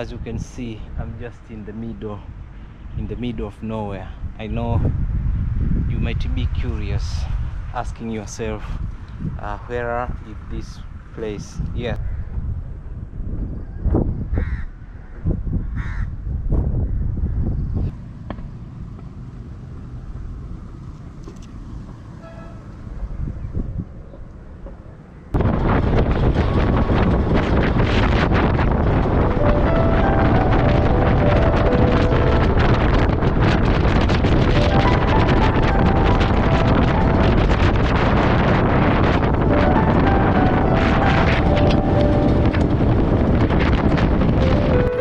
As you can see, I'm just in the middle of nowhere. I know you might be curious, asking yourself, where is this place? Yeah.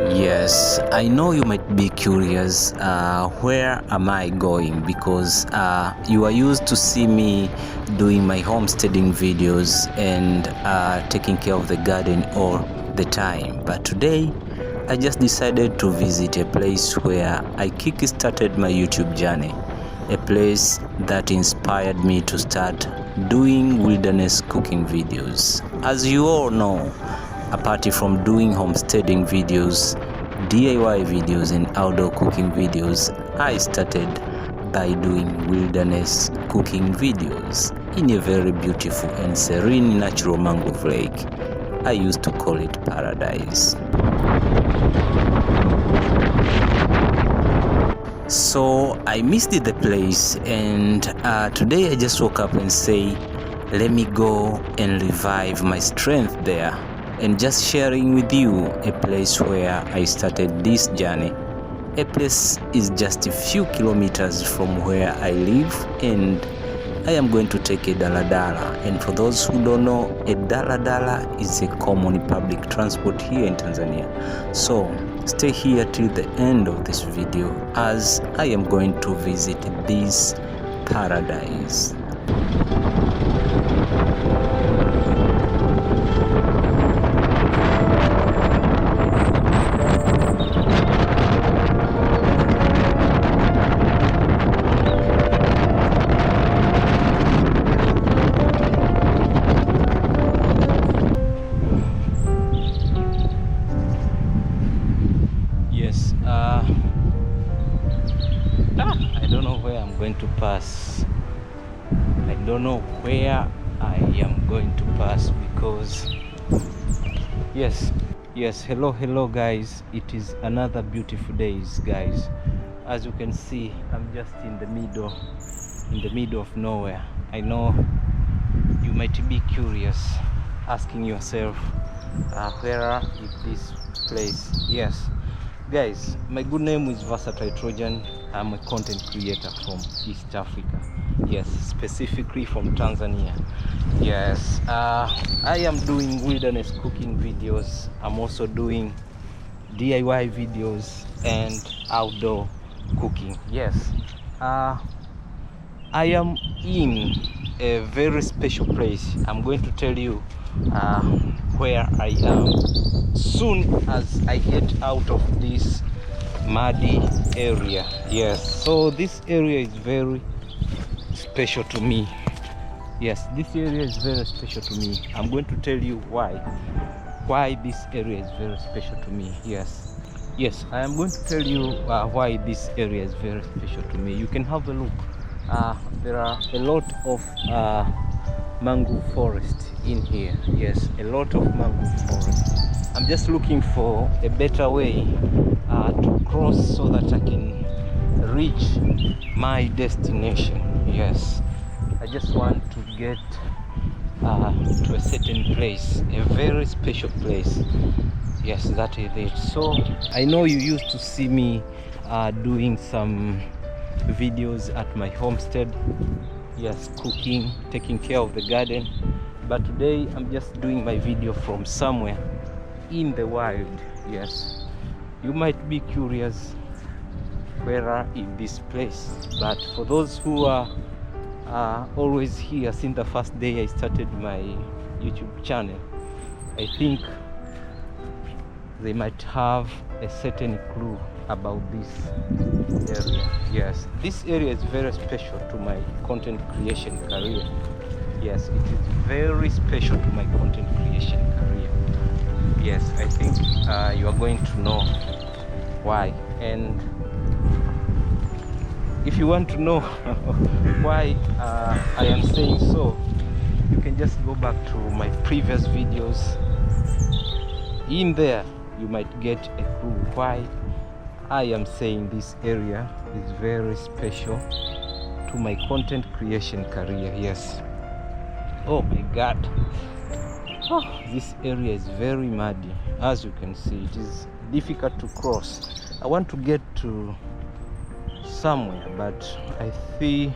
Yes, I know you might be curious, where am I going? Because you are used to see me doing my homesteading videos and taking care of the garden all the time. But today, I just decided to visit a place where I kick-started my YouTube journey. A place that inspired me to start doing wilderness cooking videos. As you all know, apart from doing homesteading videos, DIY videos and outdoor cooking videos, I started by doing wilderness cooking videos in a very beautiful and serene natural mangrove lake. I used to call it paradise. So I missed the place, and today I just woke up and say, let me go and revive my strength there, and just sharing with you a place where I started this journey. A place is just a few kilometers from where I live, and I am going to take a daladala. And for those who don't know, a daladala is a common public transport here in Tanzania. So stay here till the end of this video as I am going to visit this paradise. I don't know where I'm going to pass. I don't know where I am going to pass because yes, hello guys. It is another beautiful day, guys. As you can see, I'm just in the middle of nowhere. I know you might be curious, asking yourself, where is this place? Yes, guys, my good name is Versatile Trojan. I'm a content creator from East Africa. Yes, specifically from Tanzania. Yes, I am doing wilderness cooking videos. I'm also doing DIY videos and outdoor cooking. Yes, I am in a very special place. I'm going to tell you where I am soon as I get out of this muddy area. Yes, so this area is very special to me. Yes, this area is very special to me. I'm going to tell you why this area is very special to me. Yes, I am going to tell you why this area is very special to me. You can have a look. There are a lot of mangrove forest in here. Yes, a lot of mangrove forest. I'm just looking for a better way to cross so that I can reach my destination. Yes, I just want to get to a certain place, a very special place. Yes, that is it. So I know you used to see me doing some videos at my homestead. Yes, cooking, taking care of the garden. But today I'm just doing my video from somewhere in the wild. Yes, you might be curious, where is this place? But for those who are always here since the first day I started my YouTube channel, I think they might have a certain clue about this area. Yes, this area is very special to my content creation career. Yes, it is very special to my content creation career. Yes, I think you are going to know why. And if you want to know why I am saying so, you can just go back to my previous videos. In there you might get a clue why I am saying this area is very special to my content creation career. Yes. Oh my god. Oh, this area is very muddy. As you can see, it is difficult to cross. I want to get to somewhere, but I see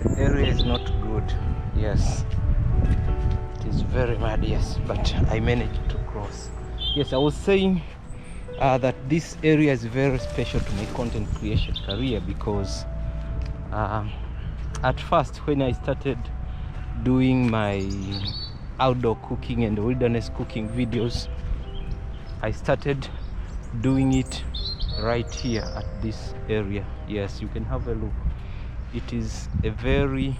the area is not good. Yes, it is very muddy. Yes, but I managed to cross. Yes, I was saying that this area is very special to my content creation career because at first when I started doing my outdoor cooking and wilderness cooking videos, I started doing it right here at this area. Yes, you can have a look. It is a very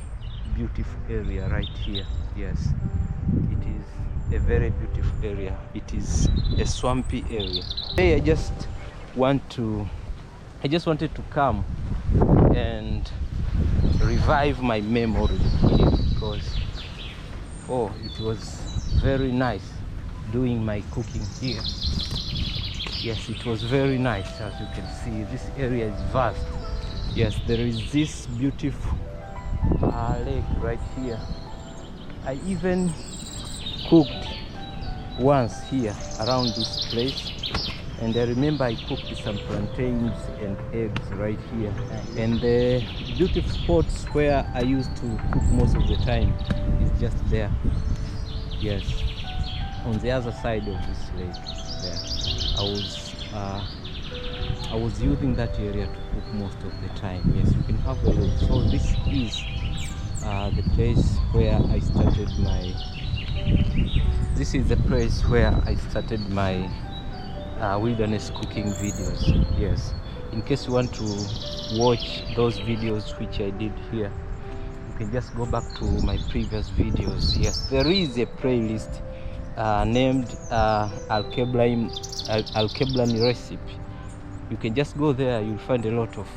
beautiful area right here. Yes, it is a very beautiful area. It is a swampy area. Today I just wanted to come and revive my memory here because it was very nice doing my cooking here. Yes, it was very nice. As you can see, this area is vast. Yes, there is this beautiful lake right here. I even cooked once here around this place, and I remember I cooked some plantains and eggs right here. And the beautiful spots where I used to cook most of the time is just there. Yes, on the other side of this lake there. I was using that area to cook most of the time. Yes, you can have a look. So this is the place where I started my wilderness cooking videos. Yes, in case you want to watch those videos which I did here, you can just go back to my previous videos. Yes, there is a playlist named Alkebulan recipe. You can just go there, you'll find a lot of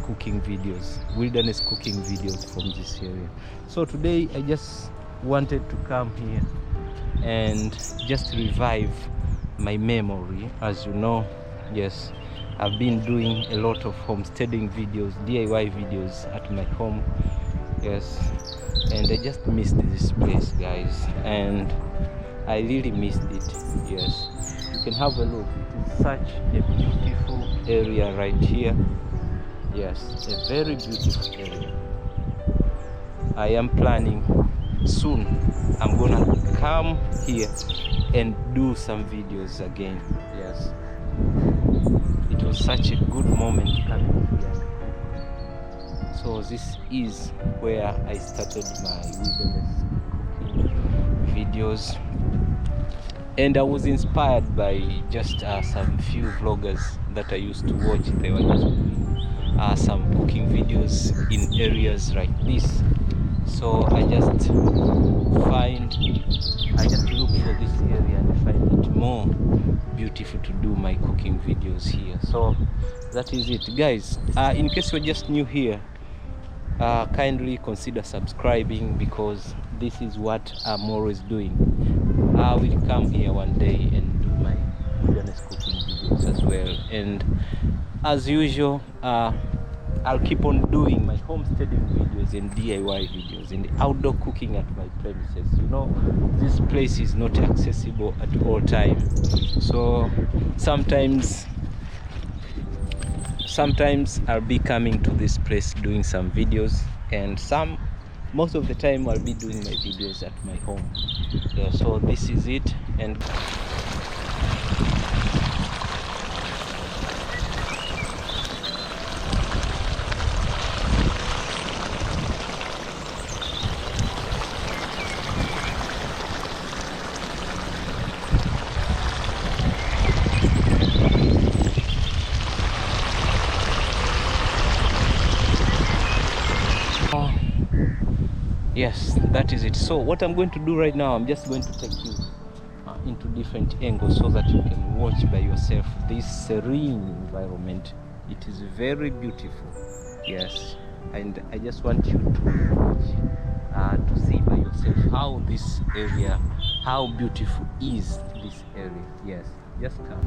cooking videos, wilderness cooking videos from this area. So today I just wanted to come here and just revive my memory. As you know, yes, I've been doing a lot of homesteading videos, DIY videos at my home. Yes, and I just missed this place, guys, and I really missed it. Yes, you can have a look. It is such a beautiful area right here. Yes, a very beautiful area. I am planning soon, I'm gonna come here and do some videos again. Yes, it was such a good moment coming here. So this is where I started my wilderness cooking videos, and I was inspired by just some few vloggers that I used to watch. They were just doing some cooking videos in areas like this. So I just look for this area and find it more beautiful to do my cooking videos here. So that is it, guys. In case you're just new here, kindly consider subscribing, because this is what I'm always doing. I will come here one day and do my wilderness cooking videos as well, and as usual, I'll keep on doing my homesteading videos and DIY videos and outdoor cooking at my premises. You know, this place is not accessible at all times, so sometimes I'll be coming to this place doing some videos, and most of the time I'll be doing my videos at my home. Yeah, so this is it. And Yes, that is it. So what I'm going to do right now, I'm just going to take you into different angles so that you can watch by yourself this serene environment. It is very beautiful. Yes, and I just want you to watch to see by yourself how this area, how beautiful is this area. Yes, just come.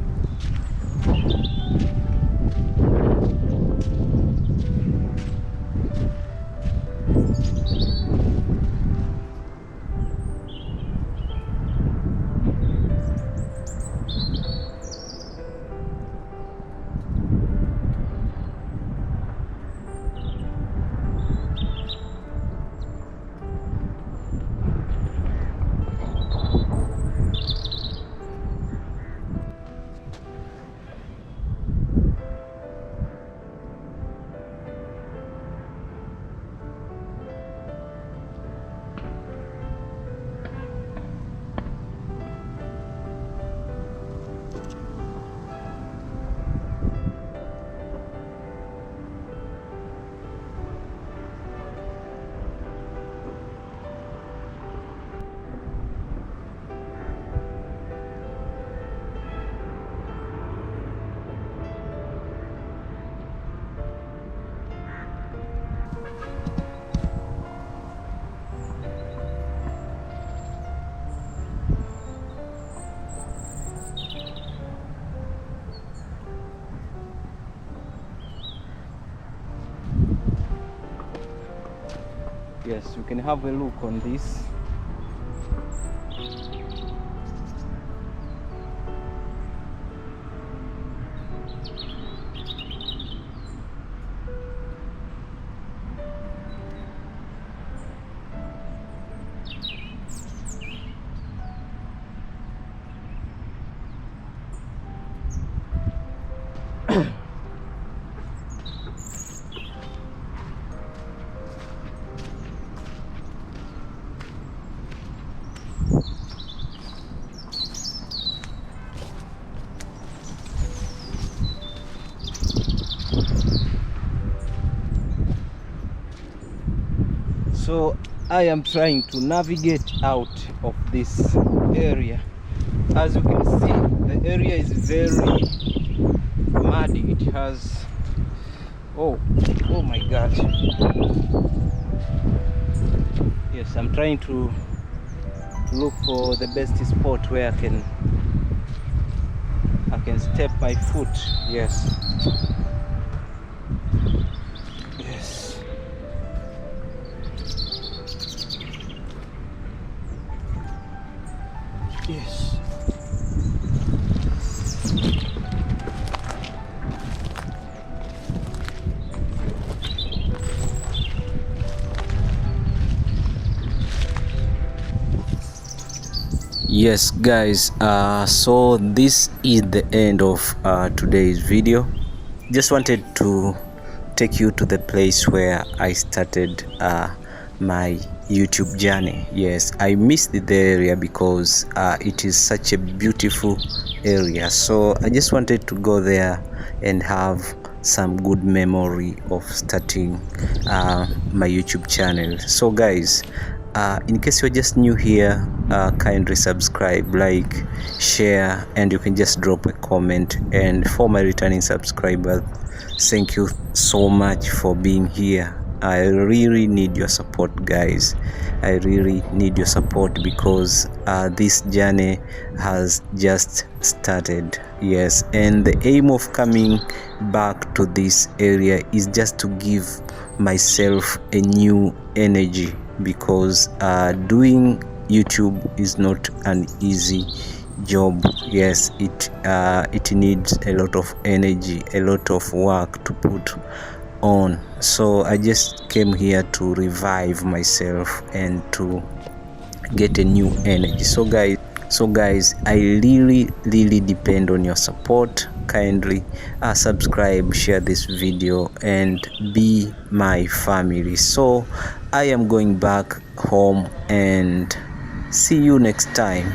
Yes, you can have a look on this. So I am trying to navigate out of this area. As you can see, the area is very muddy. It has, oh my God. Yes, I'm trying to look for the best spot where I can step my foot. Yes. Yes. Yes guys, so this is the end of today's video. Just wanted to take you to the place where I started my YouTube journey. Yes, I missed the area because it is such a beautiful area, so I just wanted to go there and have some good memory of starting my YouTube channel. So guys, in case you're just new here, kindly subscribe, like, share, and you can just drop a comment. And for my returning subscribers, thank you so much for being here. I really need your support guys. I really need your support because this journey has just started. Yes, and the aim of coming back to this area is just to give myself a new energy, because doing YouTube is not an easy job. Yes, it needs a lot of energy, a lot of work to put on. So I just came here to revive myself and to get a new energy. So guys, I really depend on your support. Kindly subscribe, share this video, and be my family. So I am going back home, and see you next time.